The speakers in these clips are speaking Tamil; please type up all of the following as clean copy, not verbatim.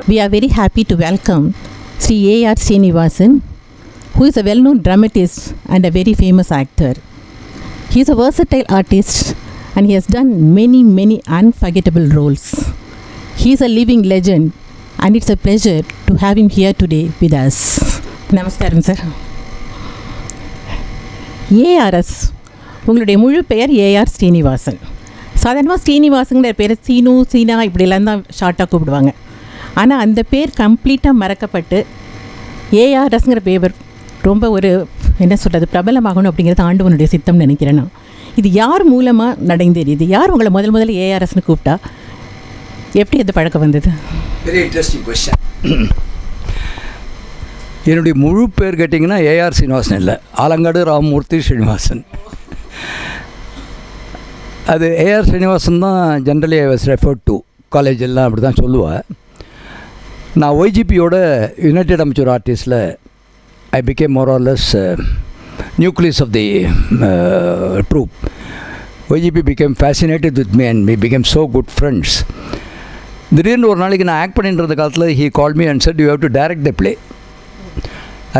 We are very happy to welcome Sri A R Srinivasan, who is a well-known dramatist and a very famous actor. He is a versatile artist and he has done many unforgettable roles. He is a living legend and it's a pleasure to have him here today with us. Namaskaram sir. ARS உங்களுடைய முழு பெயர் AR ஸ்ரீனிவாசன். சாதாரணமாக ஸ்ரீனிவாசங்கிற பேரை சீனு சீனா இப்படிலாம் தான் ஷார்ட்டாக கூப்பிடுவாங்க. ஆனால் அந்த பேர் கம்ப்ளீட்டாக மறக்கப்பட்டு ARSங்கிற பேர் ரொம்ப ஒரு என்ன சொல்கிறது பிரபலமாகணும் அப்படிங்கிறது ஆண்டவனுடைய சித்தம்னு நினைக்கிறேன் நான். இது யார் மூலமாக நடந்தேறியது? யார் உங்களை முதல்ல ARSன்னு கூப்பிட்டா? எப்படி அது பழக்கம் வந்தது? Very interesting question. என்னுடைய முழு பேர் கேட்டிங்கன்னா AR ஸ்ரீனிவாசன் இல்லை, ஆலங்காடு ராமமூர்த்தி ஸ்ரீனிவாசன். அது AR ஸ்ரீனிவாசன் தான் generally I was referred to. College எல்லாம் அப்படி தான் சொல்லுவேன். நான் ஒய்ஜிபியோட யுனைடெட் அமெச்சூர் ஆர்டிஸ்டில் I became more or less nucleus of the troupe. YGP became fascinated with me and we became so good friends. திடீர்னு ஒரு நாளைக்கு நான் ஆக்ட் பண்ணின்ற காலத்தில் he call me and said you have to direct the play.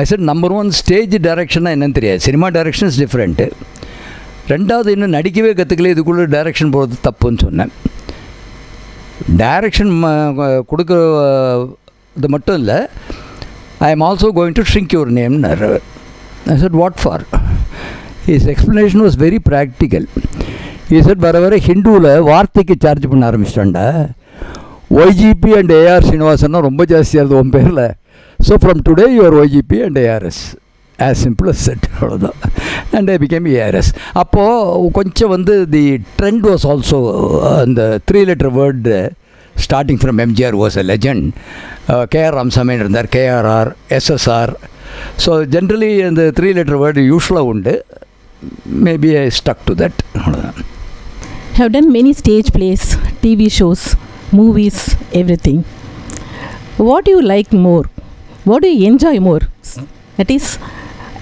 I said number 1 stage டைரக்ஷன்னா என்னன்னு தெரியாது, சினிமா டைரக்ஷன் இஸ் டிஃப்ரெண்ட்டு. ரெண்டாவது இன்னும் நடிக்கவே கற்றுக்கல, இதுக்குள்ளே டைரக்ஷன் போகிறது தப்புன்னு சொன்னேன். டைரக்ஷன் கொடுக்குற இது மட்டும் இல்லை, I am also going to shrink your நேம்னு. I said what for? His explanation was very practical. He said வர வர ஹிந்துவில் வார்த்தைக்கு சார்ஜ் பண்ண ஆரம்பிச்சிட்டாண்டா, ஒய்ஜிபி அண்ட் AR ஸ்ரீனிவாசன்னா ரொம்ப ஜாஸ்தியாக இருந்தது உன் பேரில். So from today your YGP and ARS, as simple as that. அவ்வளோதான். And I became ARS. அப்போது கொஞ்சம் வந்து தி ட்ரெண்ட் வாஸ் ஆல்சோ அந்த 3-letter word starting from MGR was a legend. KR Ramasamy இருந்தார், KRR, SSR. ஸோ ஜென்ரலி அந்த 3-letter வேர்டு யூஸ்வலாக உண்டு. Maybe I stuck to that. அவ்வளோதான். Have done many stage plays, TV shows, movies, everything. What do you like more? What do you enjoy more? That is,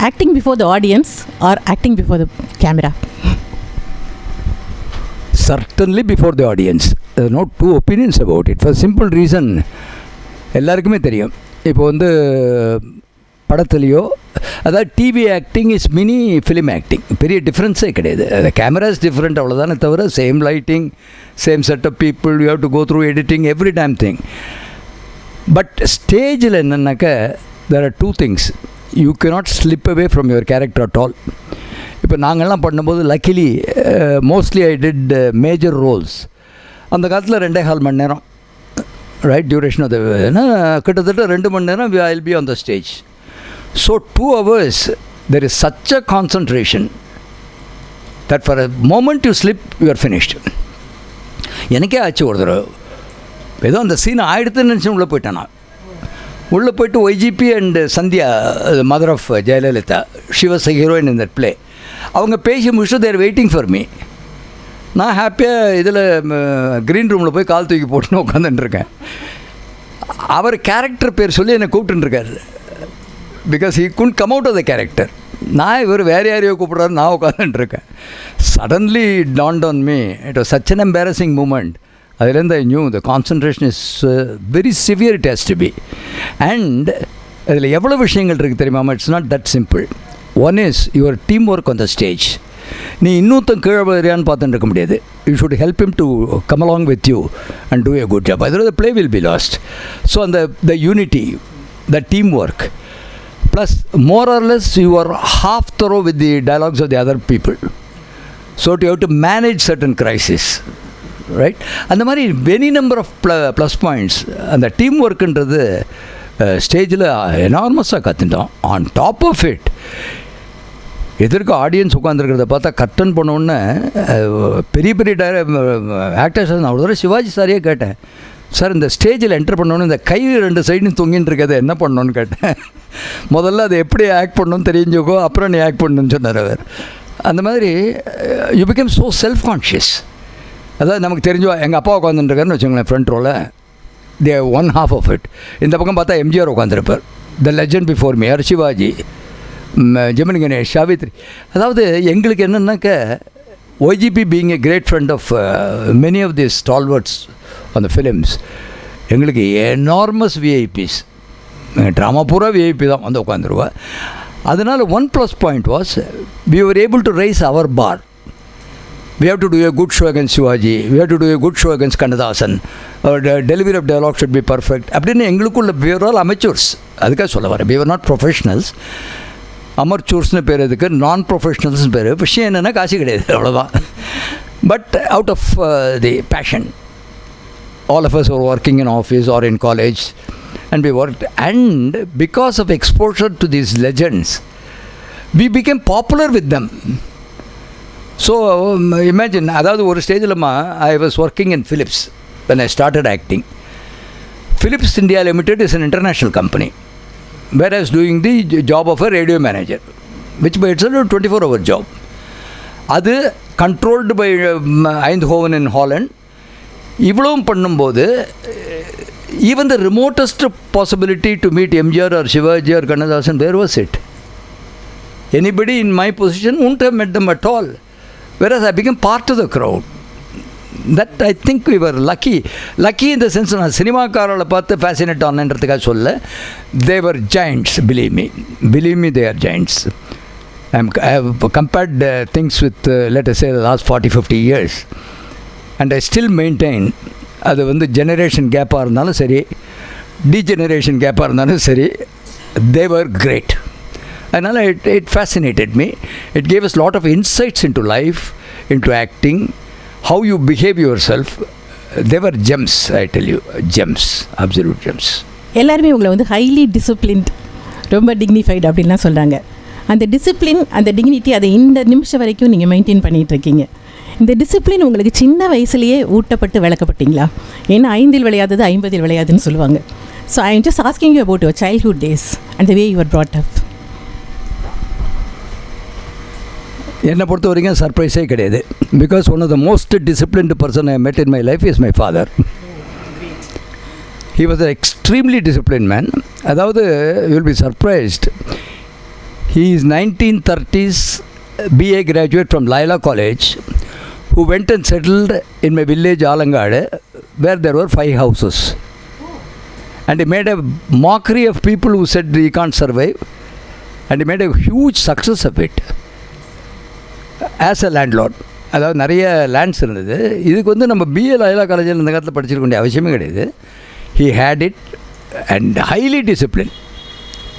acting before the audience or acting before the camera? Certainly before the audience. There are no two opinions about it. For a simple reason, எல்லாருக்குமே தெரியும். இப்போ வந்து படத்துலையோ அதாவது TV acting is mini film acting, பெரிய டிஃப்ரென்ஸே கிடையாது. கேமரா இஸ் டிஃப்ரெண்ட், அவ்வளோதானே தவிர same lighting, same set of people, you have to go through editing, every time thing. But ஸ்டேஜில் என்னென்னாக்கா there are two things. You cannot slip away from your character at all. இப்போ நாங்கள்லாம் பண்ணும்போது luckily mostly I did major roles. அந்த காலத்தில் 2.5 மணி நேரம் ரைட் டியூரேஷன் ஆஃப் த, கிட்டத்தட்ட 2 மணி நேரம் I will be on the stage. So 2 hours there is such a concentration that for a moment you slip, you are finished. எனக்கே ஆச்சு ஒரு தடவை, ஏதோ அந்த சீனை ஆயிடுத்துன்னு நினச்சி உள்ளே போயிட்டேன். நான் உள்ளே போய்ட்டு YGP and Sandhya, mother of Jayalalithaa, she was a heroine in that play. அவங்க பேசி முடிச்சுட்டு தேர் வெயிட்டிங் ஃபார் மீ. நான் ஹாப்பியாக இதில் க்ரீன் ரூமில் போய் கால் தூக்கி போட்டுன்னு உட்காந்துட்டுருக்கேன். அவர் கேரக்டர் பேர் சொல்லி என்னை கூப்பிட்டுருக்காரு. Because he could come out of the character. நான் இவர் வேறு யாரையோ கூப்பிட்றாரு, நான் உட்காந்துட்டுருக்கேன். Suddenly dawned on me, it was such an embarrassing moment. அதுலேருந்து I knew the concentration is very severe, it has to be. And அதில் எவ்வளோ விஷயங்கள் இருக்குது தெரியுமா? It's not that simple. One is your team work on the stage. நீ இன்னொருத்தன் கீழே வரையான்னு பார்த்துட்டு இருக்க முடியாது. You should help him to come along with you and do a good job. அதில் the play will be lost. So அந்த the unity, the team work, plus more or less you are half through with the dialogues of the other people. So you have to manage certain crisis, right? அந்த மாதிரி வெனி நம்பர் ஆஃப் ப்ளஸ் பாயிண்ட்ஸ். அந்த டீம் ஒர்க்குன்றது ஸ்டேஜில் எனார்மஸாக கற்றுட்டோம். ஆன் டாப் ஆஃப் இட், எதிர்க்க ஆடியன்ஸ் உட்காந்துருக்கிறத பார்த்தா கட்டன் பண்ணோன்னே பெரிய பெரிய ஆக்டர்ஸ். நான் ஒரு தடவை சிவாஜி சாரியே கேட்டேன், சார் இந்த ஸ்டேஜில் என்டர் பண்ணோன்னு இந்த கை 2 சைடும் தொங்கின்னு இருக்கிறத என்ன பண்ணணுன்னு கேட்டேன். முதல்ல அதை எப்படி ஆக்ட் பண்ணணும்னு தெரிஞ்சுக்கோ, அப்புறம் நீ ஆக்ட் பண்ணணுன்னு சொன்னார் அவர். அந்த மாதிரி you become so self conscious. அதாவது நமக்கு தெரிஞ்சோ எங்கள் அப்பா உட்காந்துருக்காருன்னு வச்சுக்கோங்களேன் ஃப்ரண்ட் ரோவில், they one half of it. இந்த பக்கம் பார்த்தா எம்ஜிஆர் உட்காந்துருப்பார், the legend before me, or Sivaji, Gemini Ganesh, Savitri. அதாவது எங்களுக்கு என்னென்னாக்க OGP being a great friend of many of these stalwarts on the films, எங்களுக்கு எனார்மஸ் விஐபிஸ், ட்ராமா பூரா விஐபி தான் வந்து உட்காந்துருவா. அதனால் one plus point was we were able to raise our bar. We have to do a good show against Shivaji. We have to do a good show against Kannadasan. Our delivery of dialogue should be perfect. அப்படின்னு எங்களுக்குள்ள we were all amateurs. அதுக்காக சொல்ல வரேன், we were not professionals. அமர்ச்சூர்ஸ்னு பேர், இதுக்கு நான் ப்ரொஃபஷனல்ஸ்னு பேர். விஷயம் என்னென்னா காசு கிடையாது, அவ்வளோதான். But out of the passion, all of us were working in office or in college, and we worked, and because of exposure to these legends, we became popular with them. So imagine, அதாவது ஒரு ஸ்டேஜில்மா I was working in Philips when I started acting. Philips India Limited is an international company, where I was doing the job of a radio manager, which by itself is a 24-hour job. அது controlled by Eindhoven in Holland. இவ்வளவும் பண்ணும்போது even the remotest possibility to meet MGR or Shivaji or Kannadasan, where was it? Anybody in my position wouldn't have met them at all. Whereas I became part of the crowd. That I think we were lucky. Lucky in the sense, நான் சினிமாக்காரர்களை பார்த்து ஃபேசினேட் ஆனன்றதுக்காக சொல்ல. They were giants, believe me. Believe me, they are giants. I have compared things with, let us say, the last 40-50 years. And I still maintain, அது வந்து ஜெனரேஷன் கேப்பாக இருந்தாலும் சரி, டீஜெனரேஷன் கேப்பாக இருந்தாலும் சரி, they were great. அதனால் it fascinated me. It gave us a lot of insights into life, into acting, how you behave yourself. They were gems, I tell you, gems, absolute gems. எல்லாருமே உங்களை வந்து ஹைலி டிசிப்ளின்ட், ரொம்ப டிக்னிஃபைடு அப்படின்லாம் சொல்கிறாங்க. அந்த டிசிப்ளின், அந்த டிக்னிட்டி, அதை இந்த நிமிஷம் வரைக்கும் நீங்கள் மெயின்டைன் பண்ணிகிட்டு இருக்கீங்க. இந்த டிசிப்ளின் உங்களுக்கு சின்ன வயசுலேயே ஊட்டப்பட்டு வளர்க்கப்பட்டீங்களா? ஏன்னா 5 விளையாதது 50 விளையாதுன்னு சொல்லுவாங்க. So I am just asking you about your childhood days and the way you are brought up. என்னை பொறுத்த வரைக்கும் சர்ப்ரைஸே கிடையாது. Because one of the most disciplined person I met in my life is my father. He was an extremely disciplined man. அதாவது you will be surprised. He is 1930s BA graduate from Laila College, who went and settled in my village Alangad, where there were 5 houses. And he made a mockery of people who said he can't survive, and he made a huge success of it. As a landlord, அதாவது நிறைய லேண்ட்ஸ் இருந்தது. இதுக்கு வந்து நம்ம பிஏ லாயலா காலேஜில் இந்த காலத்தில் படிச்சிருக்க வேண்டிய அவசியமே கிடையாது. He had it and highly discipline.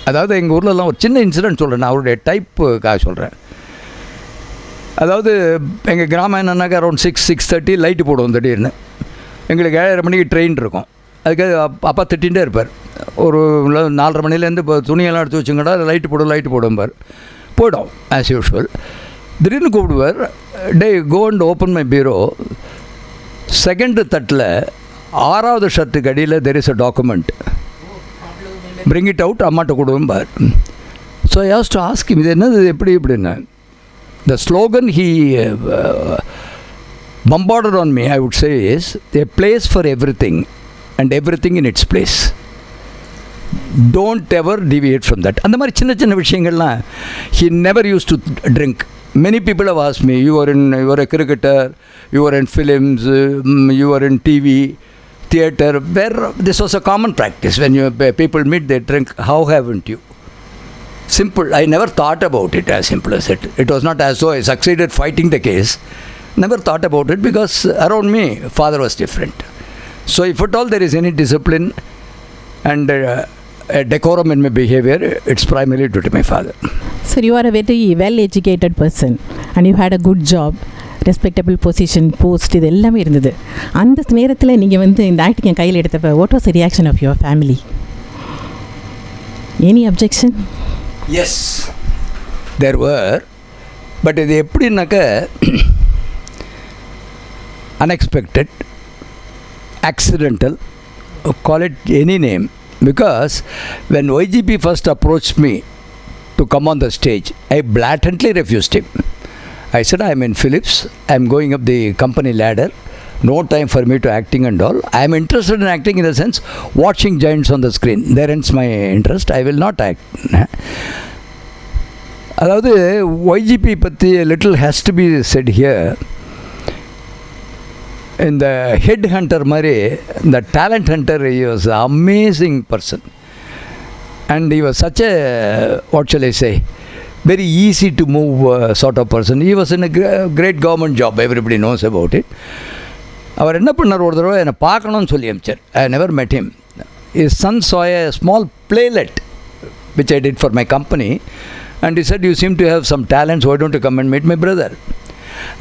அதாவது எங்கள் ஊர்லலாம் ஒரு சின்ன இன்சிடென்ட் சொல்கிறேன், நான் அவருடைய டைப்புக்காக சொல்கிறேன். அதாவது எங்கள் கிராமம் என்னன்னாக்கா அரௌண்ட் 6-6:30 லைட்டு போடுவோம் திடீர்னு. எங்களுக்கு 7:30 மணிக்கு ட்ரெயின் இருக்கும். அதுக்கு அப்பா திட்டிகிட்டே இருப்பார். ஒரு 4:30 மணிலேருந்து இப்போ துணியெல்லாம் எடுத்து வச்சுங்கடா, லைட்டு போடும்பார். போய்டும் ஆஸ் யூஷுவல். திடீர்னு கூப்பிடுவார், டே go and open my bureau. Second தட்டில் 6வது ஷர்ட்டுக்கு அடியில் there is a document, bring it out, அம்மாட்ட கொடுப்பார். So I have to ask him, இது என்னது, எப்படி இப்படின்னு. The slogan he bombarded on me, I would say, is a place for everything and everything in its place. Don't ever deviate from that. அந்த மாதிரி சின்ன சின்ன விஷயங்கள்லாம். He never used to drink. Many people have asked me, you are a cricketer, you are in films, you are in TV, theatre, where this was a common practice. When people meet, they drink. How haven't you? Simple. I never thought about it as simple as it. It was not as though I succeeded fighting the case. Never thought about it, because around me, father was different. So if at all there is any discipline and a decorum in my behavior, it's primarily due to my father. Sir, you are a very well educated person and you had a good job, respectable position, post, இது எல்லாமே இருந்தது. அந்த நேரத்தில் நீங்கள் வந்து இந்த ஆக்டிங் கையில் எடுத்தப்போ what was the reaction of your family? Any objection? Yes, there were. But இது எப்படின்னாக்க unexpected, accidental, call it any name. Because when YGP first approached me to come on the stage, I blatantly refused him. I said, I am in Philips, I am going up the company ladder, no time for me to acting and all. I am interested in acting in the sense watching giants on the screen. There ends my interest. I will not act. அதாவது YGP பற்றி a little has to be said here. இந்த ஹெட் ஹண்டர் மாதிரி இந்த talent hunter he was an amazing person and he was such a what shall I say very easy to move sort of person. He was in a great government job, everybody knows about it. அவர் என்ன பண்ணார், ஒரு தடவை என்னை பார்க்கணும்னு சொல்லி அமிச்சார். I never met him. His son saw a small playlet which I did for my company and he said, you seem to have some talents, why don't you come and meet my brother?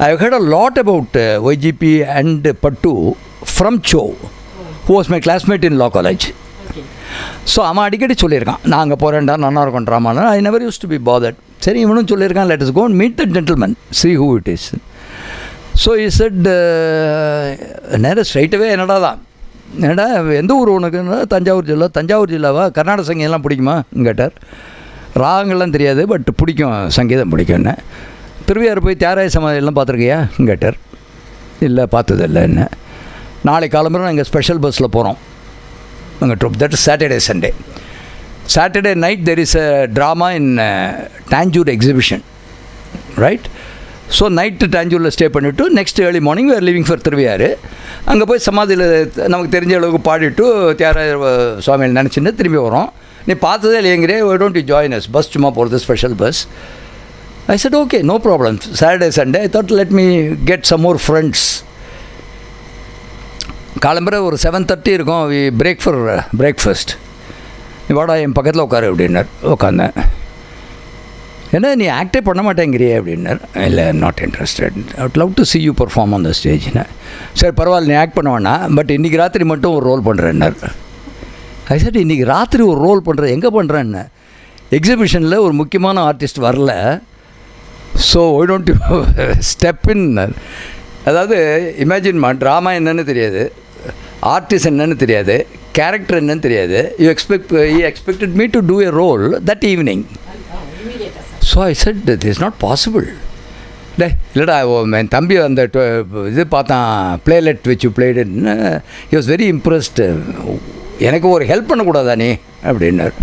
I heard a lot about YGP and Pattu from Cho, who was my classmate in law college. So அவன் அடிக்கடி சொல்லியிருக்கான், நான் அங்கே போகிறேன்டா நல்லா இருக்கும் ட்ராமானா. I never use to be bothered. சரி, இவனும் சொல்லியிருக்கான், let is go and meet the gentleman, see who it is. So he said, நேராக ஸ்ட்ரைட்டாகவே என்னடா தான், என்னடா எந்த ஊர் உனக்கு? தஞ்சாவூர் ஜில்லா. தஞ்சாவூர் ஜில்லாவா? கர்நாடக சங்கீதம்லாம் பிடிக்குமா கேட்டார். ராகங்கள்லாம் தெரியாது, பட் பிடிக்கும், சங்கீதம் பிடிக்கும்னு. திருவையாறு போய் தியாகராய சமாதியெல்லாம் பார்த்துருக்கியா கேட்டார். இல்லை, பார்த்ததில்லை. என்ன, நாளைக்கு காலம்பரம் நாங்கள் ஸ்பெஷல் பஸ்ஸில் போகிறோம் எங்கள் troupe. That is Saturday Sunday. Saturday night there is a drama in Tanjore exhibition, right? So night டாஞ்சூரில் ஸ்டே பண்ணிவிட்டு next early morning we're leaving for Thiruvaiyaru. அங்கே போய் சமாதியில் நமக்கு தெரிஞ்ச அளவுக்கு பாடிட்டு தியாகராய சுவாமியில் நினச்சின்னு திரும்பி வரோம். நீ பார்த்ததே இல்லையங்கிறே, why don't you join us, bus சும்மா போகிறது, special bus. I said, okay, no problem. Saturday, Sunday, I thought, let me get some more friends. காலம்பரை ஒரு 7:30 இருக்கும். We break for breakfast. நீ வாடா என் பக்கத்தில் உட்காரு அப்படின்னார். உட்காந்தேன். ஏன்னா நீ ஆக்டே பண்ண மாட்டேங்கிறியே அப்படின்னார். இல்லை, not interested. I would love to see you perform on the ஸ்டேஜ்னு. சரி, பரவாயில்ல, நீ ஆக்ட் பண்ண வேணாம், பட் இன்றைக்கி ராத்திரி மட்டும் ஒரு ரோல் பண்ணுறேன்னார். ஐ சார், இன்றைக்கி ராத்திரி ஒரு ரோல் பண்ணுறேன், எங்கே பண்ணுறேன்னு? எக்ஸிபிஷனில் ஒரு முக்கியமான ஆர்டிஸ்ட் வரல, so why don't you step in. அதாவது இமேஜின்மா, ட்ராமா என்னன்னு தெரியாது, ஆர்டிஸ்ட் என்னன்னு தெரியாது, கேரக்டர் என்னன்னு தெரியாது. You expected me to do a role that evening. So I said this is not possible. டே இல்லைடா, என் தம்பி அந்த இது பார்த்தான், பிளேலெட் விச் யூ பிளேடுன்னு. He was very impressed. எனக்கு ஒரு ஹெல்ப் பண்ணக்கூடாதா நீ அப்படின்னார்.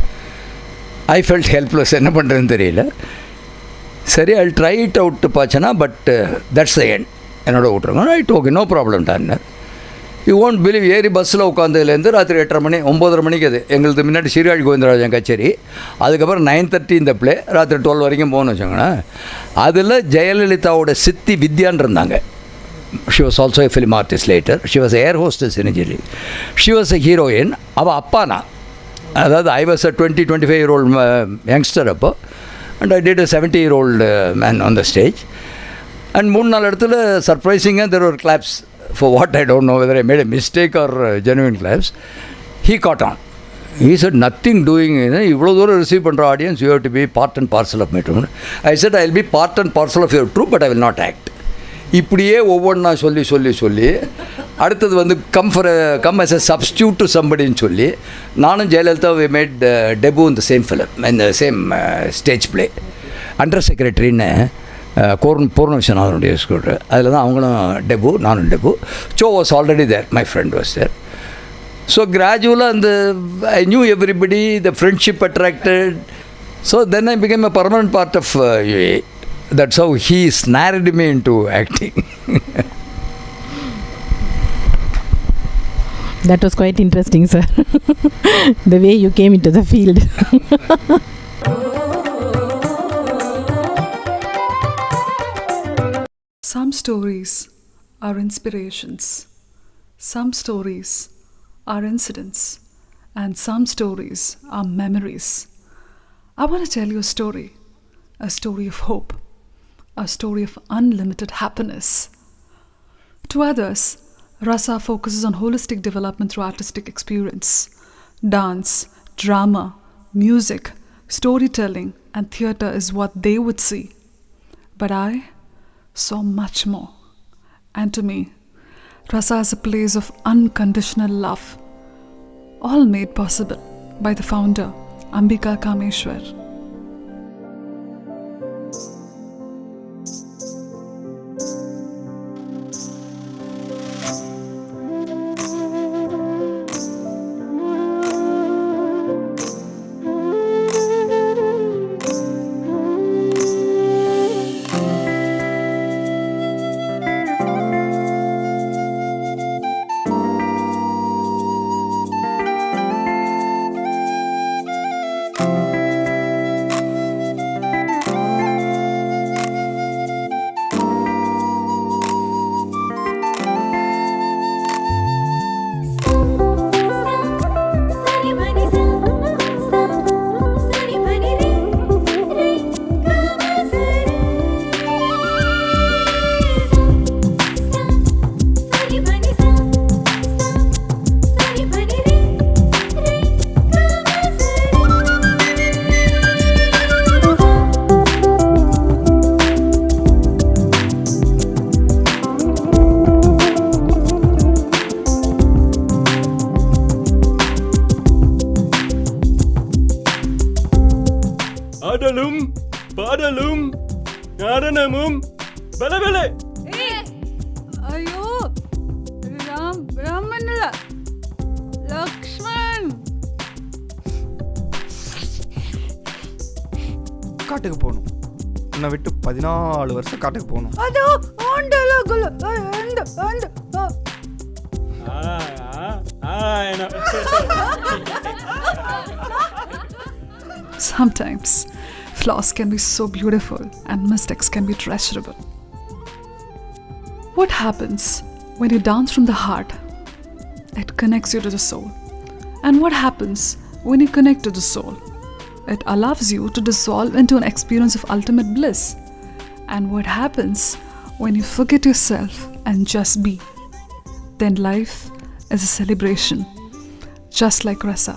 ஐ ஃபெல்ட் ஹெல்ப்லெஸ், என்ன பண்ணுறதுன்னு தெரியல. சரி, ஐ ட்ரை இட் அவுட் பாச்சனா, பட் தட்ஸ் த எண்ட், என்னோட விட்ருங்க. ரைட், ஓகே, நோ ப்ராப்ளம் டான்னார். யூ ஒன்ட் பிலீவ், ஏறி பஸ்ஸில் உட்காந்ததுலேருந்து ராத்திரி 8:30 மணி 9:30 மணிக்கு அது எங்களுக்கு முன்னாடி சீர்காழி கோவிந்தராஜன் கச்சேரி. அதுக்கப்புறம் 9:30 இந்த பிளே, ராத்திரி 12 வரைக்கும் போகணும்னு வச்சுக்கோங்களேன். அதில் ஜெயலலிதாவோட சித்தி வித்யான் இருந்தாங்க. She was also a film artist later. She was air hostess in jelly. She was a heroine. அவள் அப்பா நான், அதாவது I was a 25-25-year-old youngster அப்போ. And I did a 70-year-old man on the stage. And 3-4 இடத்துல surprisingly there were claps for what I don't know whether I made a mistake or genuine claps. He caught on. He said, nothing doing, இவ்வளோ தூரம் ரிசீவ் பண்ணுற audience, you have to be part and parcel of my troupe. I said, I will be part and parcel of your troupe, but I will not act. இப்படியே ஒவ்வொன்றா சொல்லி சொல்லி சொல்லி அடுத்தது வந்து come as a substitute to somebodyன்னு சொல்லி நானும் Jayalalithaa we made debut in the same film, in the same stage play. Under செக்ரட்டரின்னு பூர்ண விஸ்வநாதனுடைய ஸ்கூல், அதில் தான் அவங்களும் டெபு, நானும் debut. So was already there, my friend was there. So கிராஜுவலாக அந்த I knew everybody, the friendship attracted. So then I became a permanent part of UA. That's how he snared me into acting. That was quite interesting, sir. The way you came into the field. Some stories are inspirations. Some stories are incidents. And some stories are memories. I want to tell you a story of hope. A story of unlimited happiness. To others, Rasa focuses on holistic development through artistic experience. Dance, drama, music, storytelling, and theatre is what they would see. But I saw much more. And to me, Rasa is a place of unconditional love, all made possible by the founder, Ambika Kameshwar. காரணமும் பலபல. ஐயோ, ராமன் இல்ல, லக்ஷ்மண். காட்டுக்கு போகணும். உன்னை விட்டு 14 வருஷம் காட்டுக்கு போகணும். அதோ ஆண்டலகுல அந்த அந்த Sometimes flaws can be so beautiful and mistakes can be treasurable. What happens when you dance from the heart? It connects you to the soul. And what happens when you connect to the soul? It allows you to dissolve into an experience of ultimate bliss. And what happens when you forget yourself and just be? Then life is a celebration, just like Rasa.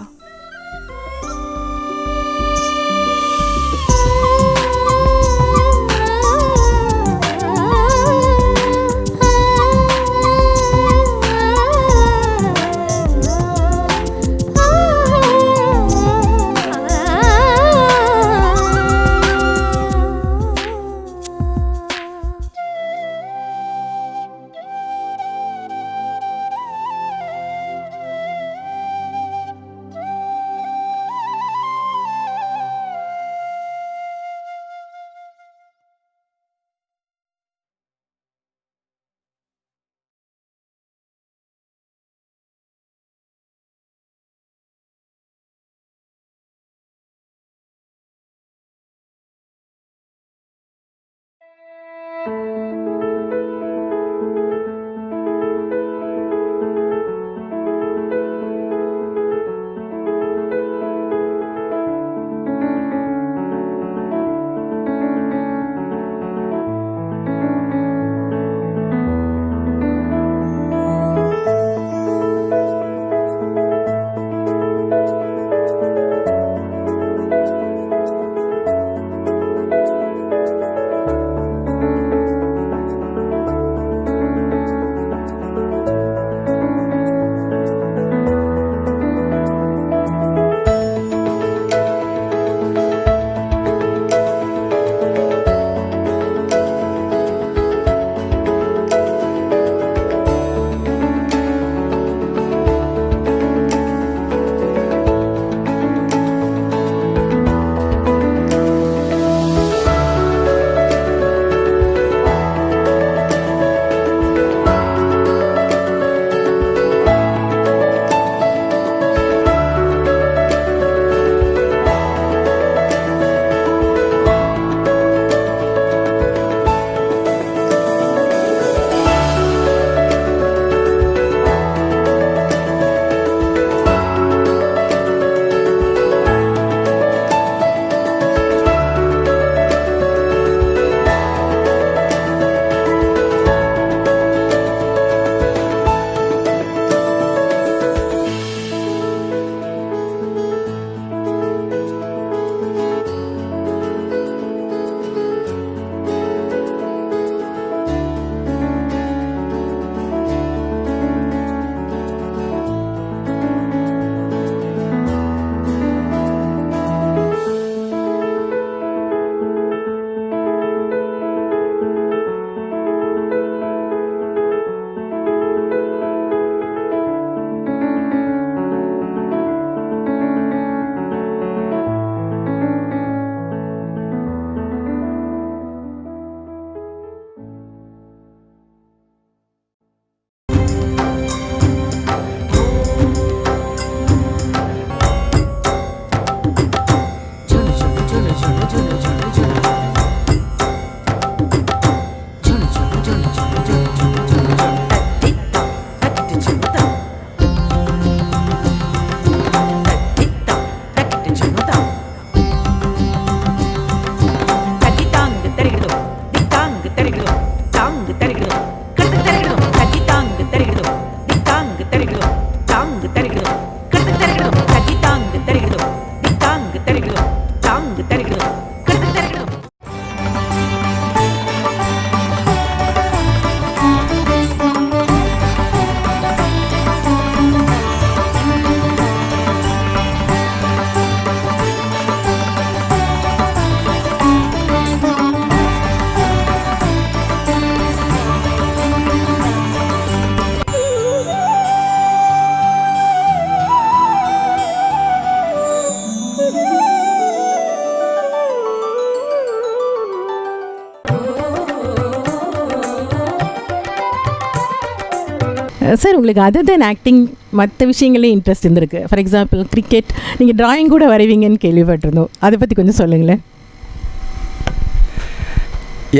Sir உங்களுக்கு அதர் தென் ஆக்டிங் மற்ற விஷயங்களையும் இன்ட்ரெஸ்ட் இருந்திருக்கு. ஃபார் எக்ஸாம்பிள் கிரிக்கெட், நீங்கள் ட்ராயிங் கூட வரைவீங்கன்னு கேள்விப்பட்டிருந்தோம். அதை பற்றி கொஞ்சம் சொல்லுங்களேன்.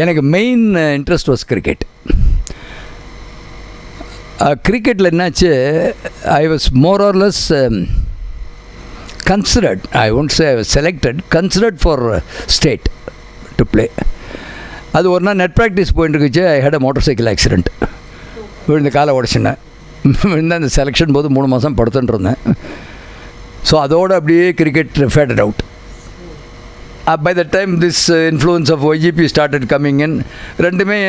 எனக்கு மெயின் இன்ட்ரெஸ்ட் வாஸ் கிரிக்கெட். கிரிக்கெட்டில் என்னாச்சு, ஐ was more or less considered, I won't say I was selected, considered for state to play. அது ஒரு நாள் நெட் ப்ராக்டிஸ் போயிட்டு இருக்குச்சு. I had a motor cycle accident. விழுந்த காலை உடச்சினேன். விழுந்த அந்த செலெக்ஷன் போது 3 மாதம் படுத்துட்டு இருந்தேன். ஸோ அதோடு அப்படியே cricket faded out. By the time this influence of YGP started coming in. ரெண்டுமே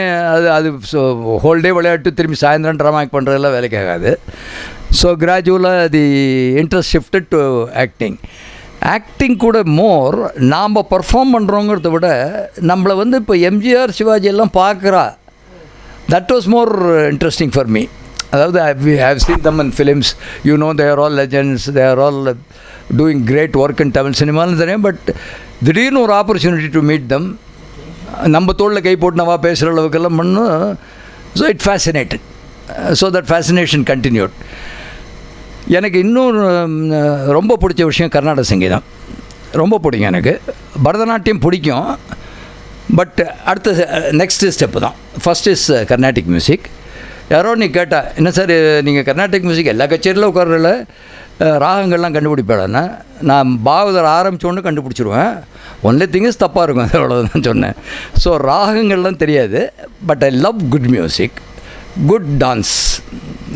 அது ஸோ ஹோல் டே விளையாட்டு திரும்பி சாயந்தரம் ட்ராமா ஆக்ட் பண்ணுறதெல்லாம் வேலைக்கு ஆகாது. ஸோ கிராஜுவலாக the interest shifted to acting. Acting கூட மோர் நாம் பர்ஃபார்ம் பண்ணுறோங்கிறத விட நம்மளை வந்து இப்போ எம்ஜிஆர் சிவாஜி எல்லாம் பார்க்குறா, that was more interesting for me. அதாவது I have seen them in films, you know they are all legends, they are all doing great work in Tamil சினிமான்னு தெரியும். பட் திடீர்னு ஒரு ஆப்பர்ச்சுனிட்டி டு மீட் தம், நம்ம தோளில் கை போட்டு நவா பேசுகிற அளவுக்கெல்லாம் பண்ணும். So it fascinated. So that fascination continued. எனக்கு இன்னும் ரொம்ப பிடிச்ச விஷயம் கர்நாடக சங்கீதம். ரொம்ப பிடிக்கும் எனக்கு. பரதநாட்டியம் பிடிக்கும். பட் அடுத்த நெக்ஸ்ட் ஸ்டெப்பு தான். First is Carnatic music. யாரோ நீ கேட்டால், என்ன சார் நீங்கள் கர்நாடிக் மியூசிக் எல்லா கச்சேரியில் உட்கார்றல ராகங்கள்லாம் கண்டுபிடிப்பேடன்னா, நான் பாவதர் ஆரம்பித்தோன்னு கண்டுபிடிச்சிடுவேன். ஒன்லி திங்ஸ் தப்பாக இருக்கும், அது அவ்வளோதான் சொன்னேன். ஸோ ராகங்கள்லாம் தெரியாது. But I love good music, good dance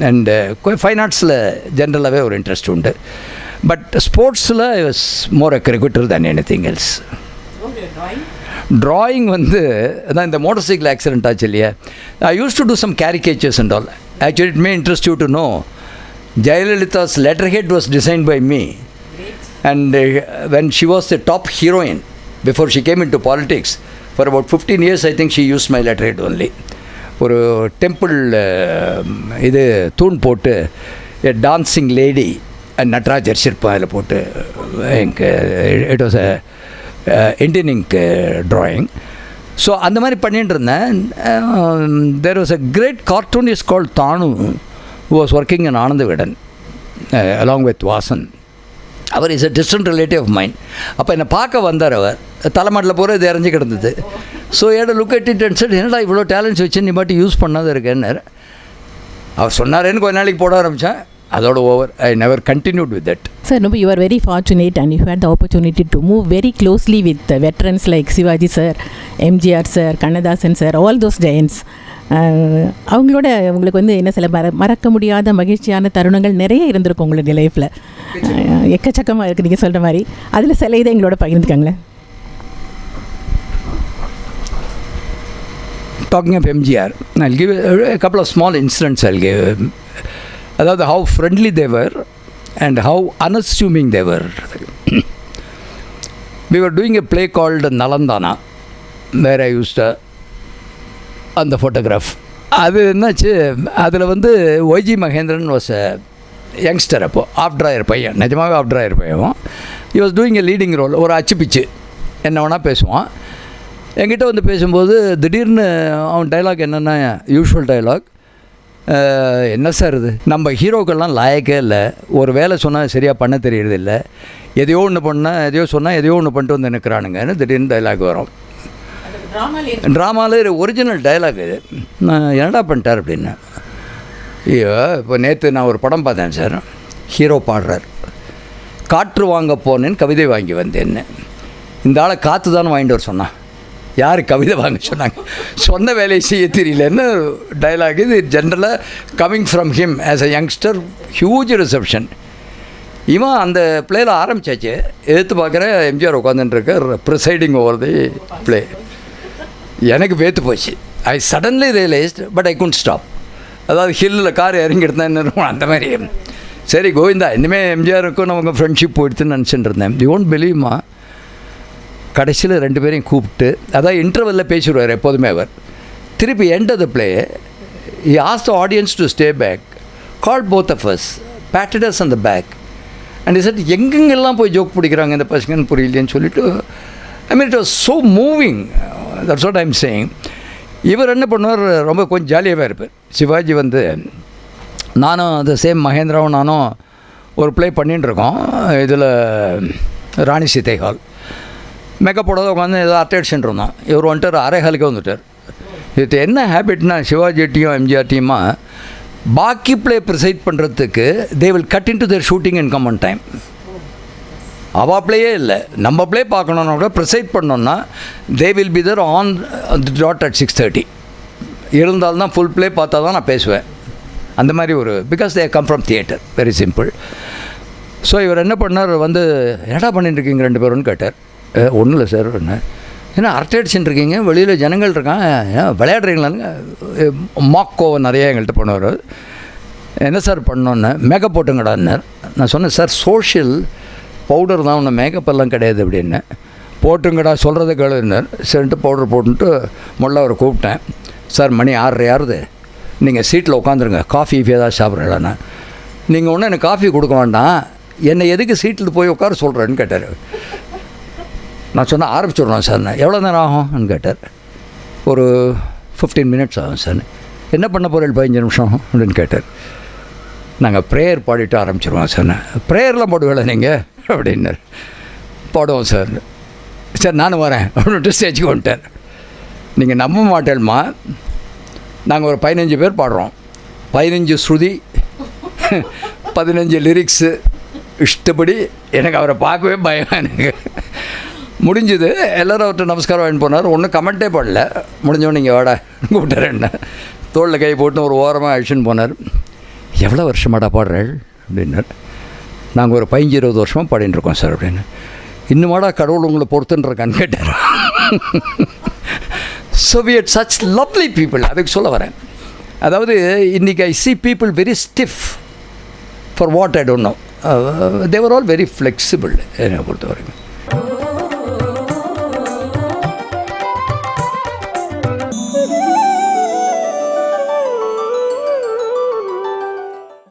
and fine ஆர்ட்ஸில் ஜென்ரலாகவே ஒரு இன்ட்ரெஸ்ட் உண்டு. பட் ஸ்போர்ட்ஸில் I was more a cricketer than anything else. Drawing வந்து அதான் இந்த மோட்டர் சைக்கிள் ஆக்சிடென்ட் ஆச்சு இல்லையா, I use to do some caricatures and all. Actually it may interest you to know, Jayalalitha's letterhead was designed by me. And when she was the top heroine, before she came into politics, for about 15 years I think she used my letterhead only. ஒரு டெம்பிள் இது தூண் போட்டு a dancing lady and Natarajar சிற்பம் அதில் போட்டு எனக்கு it was a Indian ink drawing. So அந்த மாதிரி பண்ணிட்டு இருந்தேன். There was a great cartoonist called Thanu who was working in Anandavidan along with Vasan. அவர் is a distant relative of mine. அப்போ என்னை பார்க்க வந்தார். அவர் தலைமாட்டில் போகிற இது இறஞ்சி கிடந்தது. ஸோ ஏட look at it and said, என்னடா இவ்வளோ டேலண்ட்ஸ் வச்சு நீ பாட்டி யூஸ் பண்ணாத இருக்கேன்னு அவர் சொன்னாரேன்னு கொஞ்ச நாளைக்கு போட ஆரம்பித்தேன். அதோட over. I never continued with that. Sir, no, you are very fortunate and you had the opportunity to move very closely with veterans like Shivaji sir, MGR sir, Kannadasan sir, all those giants. அவங்களோட உங்களுக்கு வந்து என்ன சில மறக்க முடியாத மகிழ்ச்சியான தருணங்கள் நிறைய இருந்திருக்கும் உங்களுடைய லைஃப்பில். எக்கச்சக்கமாக இருக்குது நீங்கள் சொல்கிற மாதிரி. அதில் சில இதை எங்களோட பகிர்ந்துக்காங்களேன். Talking of MGR, I'll give a couple of small incidents. I'll give about how friendly they were and how unassuming they were. We were doing a play called Nalandana, where I used to அந்த ஃபோட்டோகிராஃப். அது என்னாச்சு, அதில் வந்து ஒய்ஜி மகேந்திரன் வாஸ் யங்ஸ்டர். அப்போது ஆஃப்ட்ராயர் பையன், நிஜமாகவே ஆஃப்ட்ராயர் பையன். He was doing a leading role. ஒரு அச்சு பிச்சு என்ன வேணால் பேசுவான். என்கிட்ட வந்து பேசும்போது திடீர்னு அவன் டைலாக் என்னென்னா யூஷுவல் டைலாக், என்ன சார் இது, நம்ம ஹீரோக்கள்லாம் லாயக்கே இல்லை, ஒரு வேலை சொன்னால் சரியாக பண்ண தெரியறது இல்லை, எதையோ ஒன்று பண்ணால் எதையோ சொன்னால் எதையோ ஒன்று பண்ணிட்டு வந்து நிற்கிறானுங்கன்னு திடீர்னு டைலாக் வரும். ட்ராமாவில் ஒரிஜினல் டைலாக் இது. நான் என்னடா பண்ணிட்டார் அப்படின்னு. ஐயோ, இப்போ நேற்று நான் ஒரு படம் பார்த்தேன் சார். ஹீரோ பாடுறார், காற்று வாங்க போனேன்னு கவிதை வாங்கி வந்தேன்னு. இந்த ஆளை காற்று தானே வாங்கிட்டு வர சொன்னான். யார் கவிதை வாங்க சொன்னாங்க? சொன்ன வேலையை செய்ய தெரியலன்னு டைலாக் இது. ஜென்ரலாக coming from him as a youngster, huge reception. இவன் அந்த பிளேயில் ஆரம்பித்தாச்சு. எடுத்து பார்க்குற எம்ஜிஆர் உட்காந்துட்டுருக்கார் ப்ரிசைடிங் ஓவர் தி பிளே. எனக்கு வேத்து போச்சு. I suddenly realised, but I couldn't stop. அதாவது ஹில்லில் கார் இறங்கிட்டு தான் அந்த மாதிரி. சரி கோவிந்தா, இனிமேல் எம்ஜிஆருக்கும் நமக்கு ஃப்ரெண்ட்ஷிப் போயிடுதுன்னு நினச்சிட்டு இருந்தேன். யூ ஒன்ட் பிலீவ்மா, கடைசியில் 2 பேரையும் கூப்பிட்டு, அதாவது இன்டர்வெல்லில் பேசிடுவார் எப்போதுமே அவர். திருப்பி end of the play he asked the audience to stay back, called both of us, patted us on the back and is எங்கெங்கெல்லாம் போய் ஜோக் பிடிக்கிறாங்க இந்த பசங்கன்னு புரியலேன்னு சொல்லிட்டு. I mean it was so moving. That's what I am saying. இவர் என்ன பண்ணுவார், ரொம்ப கொஞ்சம் ஜாலியாகவே இருப்பார். சிவாஜி வந்து நானும் அந்த சேம் மகேந்திராவும் நானும் ஒரு ப்ளே பண்ணிட்டுருக்கோம். இதில் ராணி சீதை ஹால். மேக்கப் போடாத உட்காந்து ஏதோ அட்டென்ஷன் இருந்தோம். இவர் வந்துட்டார், அரை ஹாலுக்கே வந்துட்டார். இது என்ன ஹேபிட்னா சிவாஜிட்டியும் எம்ஜிஆர்டியுமா பாக்கி ப்ளே ப்ரிசைட் பண்ணுறதுக்கு they will cut in to their shooting and come on time. அவள் ப்ளேயே இல்லை, நம்ம ப்ளே பார்க்கணுன்னா கூட ப்ரிசைட் பண்ணோன்னா they will be there on the dot at 6:30. இருந்தால்தான் ஃபுல் ப்ளே பார்த்தா தான் நான் பேசுவேன். அந்த மாதிரி ஒரு because they come from theatre, very simple. So இவர் என்ன பண்ணார், வந்து என்னடா பண்ணிட்டு இருக்கீங்க 2 பேரும்னு கேட்டார். ஒன்றும் இல்லை சார். ஏன்னா அரட்டை அடிச்சுட்டு இருக்கீங்க, வெளியில் ஜனங்கள் இருக்கான், விளையாடுறீங்களான்னு மாக்கோவை நிறைய எங்கள்கிட்ட பண்ணுவார். என்ன சார் பண்ணோன்னு, மேக்கப் போட்டுங்கடான்னார். நான் சொன்னேன், சார் சோஷியல் பவுடர் தான், ஒன்று மேக்கப் எல்லாம் கிடையாது அப்படின்னு. போட்டுங்கடா சொல்கிறத கேளுன்னார். சரின்ட்டு பவுடர் போட்டுன்ட்டு முள்ள அவரை கூப்பிட்டேன். சார் மணி 6:30 நீங்கள் சீட்டில் உட்காந்துருங்க, காஃபி ஏதாவது சாப்பிட்றேன்னா. நீங்கள் ஒன்றும் எனக்கு காஃபி கொடுக்க வேண்டாம், என்னை எதுக்கு சீட்டில் போய் உட்கார சொல்கிறேன்னு கேட்டார். நான் சொன்னேன் ஆரம்பிச்சுடுறோம் சார். எவ்வளோ நேரம் ஆகும்னு கேட்டார். ஒரு 15 மினிட்ஸ் ஆகும் சார். என்ன பண்ண போகிறேன் 15 நிமிஷம் அப்படின்னு கேட்டார். நாங்கள் ப்ரேயர் பாடிட்டு ஆரம்பிச்சிருவோம் சார். ப்ரேயர்லாம் போடுவேல நீங்கள் அப்படின்னார். பாடுவோம் சார். சார் நானும் வரேன் அப்படின்ட்டு ஸ்டேஜுக்கு வந்துட்டார். நீங்கள் நம்ப மாட்டேன்மா, நாங்கள் ஒரு 15 பேர் பாடுறோம். 15 ஸ்ருதி, 15 லிரிக்ஸு இஷ்டப்படி. எனக்கு அவரை பார்க்கவே பயம். எனக்கு முடிஞ்சுது. எல்லோரும் அவர்கிட்ட நமஸ்காரம் வாங்கிட்டு போனார். ஒன்றும் கமெண்ட்டே பண்ணல. முடிஞ்சவொன்னு நீங்கள் வாடா கூப்பிட்டார். என்ன தோளில் கை போட்டு ஒரு ஓரமாக அழிச்சுன்னு போனார். எவ்வளோ வருஷமாடா பாடுறாள் அப்படின்னார். நாங்கள் ஒரு 15-20 வருஷமாக பாடின்னு இருக்கோம் சார் அப்படின்னு. இன்னுமாடா கடவுள் உங்களை பொறுத்துன்றிருக்கான்னு கேட்டார். So we had such lovely people. அதுக்கு சொல்ல வரேன். அதாவது இன்றைக்கி I see people very stiff for what I don't know. They were all very flexible என்னை பொறுத்த வரைக்கும்.